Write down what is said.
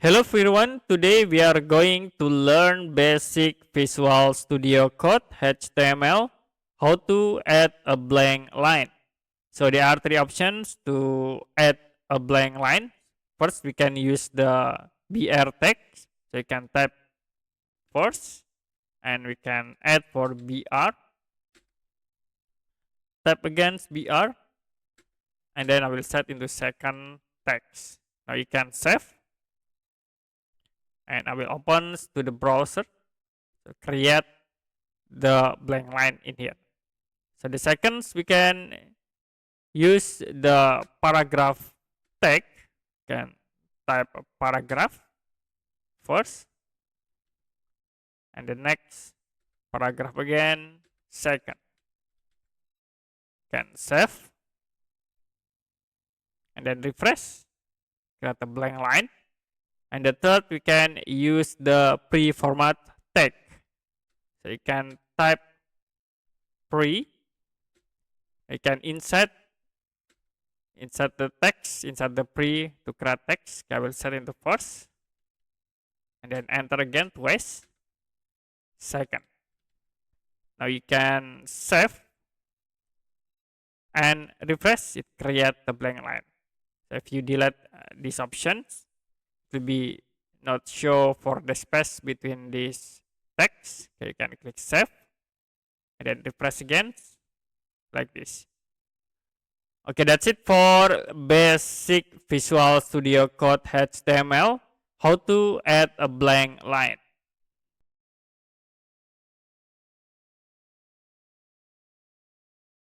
Hello everyone, today we are going to learn basic Visual Studio Code HTML, how to add a blank line. So there are three options to add a blank line. First, we can use the BR text. So you can type first and we can add for BR. Type against BR and then I will set into second text. Now you can save. And I will open to the browser to create the blank line in here. So the seconds we can use the paragraph tag, can type a paragraph first and the next paragraph again second. Can save and then refresh, create a blank line. And the third, we can use the pre-format tag. So you can type pre. You can insert the text inside the pre to create text. I will set into first. And then enter again twice. Second. Now you can save and refresh. It create the blank line. So if you delete these options, will be not show for the space between these text. Okay, you can click save and then refresh again like this. Okay, that's it for basic Visual Studio Code HTML, how to add a blank line.